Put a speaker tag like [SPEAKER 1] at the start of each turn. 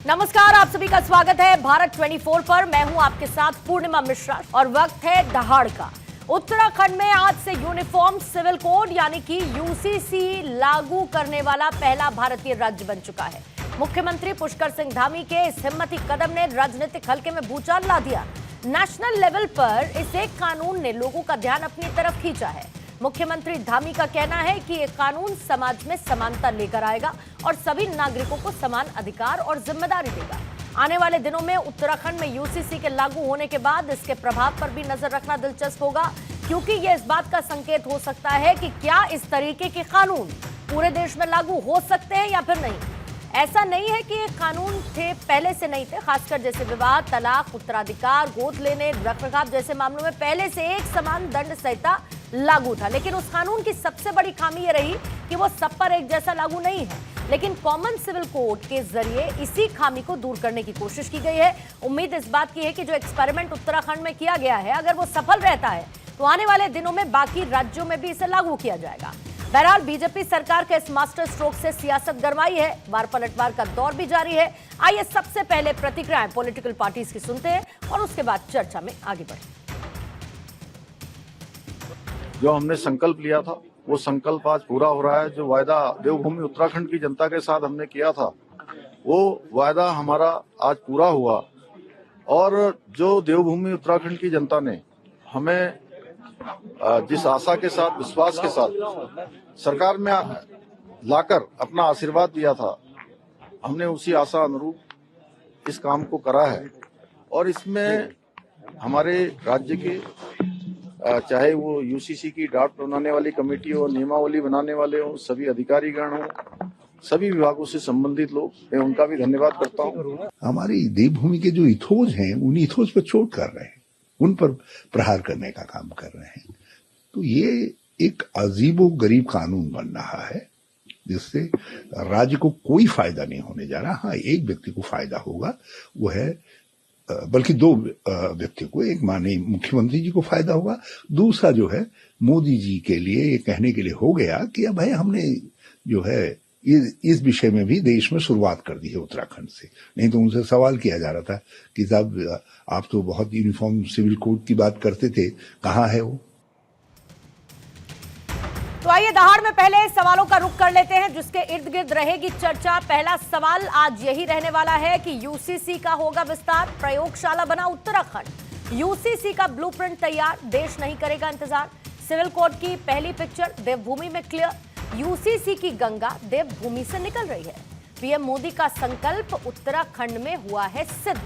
[SPEAKER 1] नमस्कार, आप सभी का स्वागत है भारत 24 पर। मैं हूं आपके साथ पूर्णिमा मिश्रा और वक्त है दहाड़ का। उत्तराखंड में आज से यूनिफॉर्म सिविल कोड यानी कि यूसीसी लागू करने वाला पहला भारतीय राज्य बन चुका है। मुख्यमंत्री पुष्कर सिंह धामी के इस हिम्मती कदम ने राजनीतिक हलके में भूचाल ला दिया। नेशनल लेवल पर इस एक कानून ने लोगों का ध्यान अपनी तरफ खींचा है। मुख्यमंत्री धामी का कहना है कि ये कानून समाज में समानता लेकर आएगा और सभी नागरिकों को समान अधिकार और जिम्मेदारी देगा। आने वाले दिनों में उत्तराखंड में यूसीसी के लागू होने के बाद इसके प्रभाव पर भी नजर रखना दिलचस्प होगा, क्योंकि यह इस बात का संकेत हो सकता है कि क्या इस तरीके के कानून पूरे देश में लागू हो सकते हैं या फिर नहीं। ऐसा नहीं है कि ये कानून थे पहले से नहीं थे, खासकर जैसे विवाह, तलाक, उत्तराधिकार, गोद लेने, रखरखाव जैसे मामलों में पहले से एक समान दंड संहिता लागू था। लेकिन उस कानून की सबसे बड़ी खामी ये रही कि वो सब पर एक जैसा लागू नहीं है। लेकिन कॉमन सिविल कोड के जरिए इसी खामी को दूर करने की कोशिश की गई है। उम्मीद इस बात की है कि जो एक्सपेरिमेंट उत्तराखंड में किया गया है, अगर वो सफल रहता है तो आने वाले दिनों में बाकी राज्यों में भी इसे लागू किया जाएगा। बहरहाल बीजेपी सरकार के इस मास्टर स्ट्रोक से सियासत गरमाई है, वार पलटवार का दौर भी जारी है। आइए सबसे पहले प्रतिक्रियाएं पॉलिटिकल पार्टीज की सुनते हैं और उसके बाद चर्चा में आगे बढ़े।
[SPEAKER 2] जो हमने संकल्प लिया था वो संकल्प आज पूरा हो रहा है। जो वायदा देवभूमि उत्तराखंड की जनता के साथ हमने किया था वो वायदा हमारा आज पूरा हुआ। और जो देवभूमि उत्तराखंड की जनता ने हमें जिस आशा के साथ, विश्वास के साथ सरकार में लाकर अपना आशीर्वाद दिया था, हमने उसी आशा अनुरूप इस काम को करा है। और इसमें हमारे राज्य के चाहे वो यूसीसी की ड्राफ्ट बनाने वाली कमेटी हो, नियमावली बनाने वाले हो, सभी अधिकारीगण हो, सभी विभागों से संबंधित लोग, मैं उनका भी धन्यवाद करता हूँ।
[SPEAKER 3] हमारी देवभूमि के जो इथोज हैं, उन इथोज पर चोट कर रहे हैं, उन पर प्रहार करने का काम कर रहे हैं। तो ये एक अजीबो गरीब कानून बन रहा है जिससे राज्य को कोई फायदा नहीं होने जा रहा। हाँ, एक व्यक्ति को फायदा होगा, वो है बल्कि दो व्यक्तियों को, एक माननीय मुख्यमंत्री जी को फायदा होगा, दूसरा जो है मोदी जी के लिए ये कहने के लिए हो गया कि अब भाई हमने जो है इस विषय में भी देश में शुरुआत कर दी है उत्तराखंड से। नहीं तो उनसे सवाल किया जा रहा था कि साहब आप तो बहुत यूनिफॉर्म सिविल कोड की बात करते थे, कहाँ है वो।
[SPEAKER 1] तो आइए दहाड़ में पहले सवालों का रुख कर लेते हैं जिसके इर्द गिर्द रहेगी चर्चा। पहला सवाल आज यही रहने वाला है कि यूसीसी का होगा विस्तार, प्रयोगशाला बना उत्तराखंड। यूसीसी का ब्लूप्रिंट तैयार, देश नहीं करेगा इंतजार। सिविल कोड की पहली पिक्चर देवभूमि में क्लियर। यूसीसी की गंगा देवभूमि से निकल रही है। पीएम मोदी का संकल्प उत्तराखंड में हुआ है सिद्ध।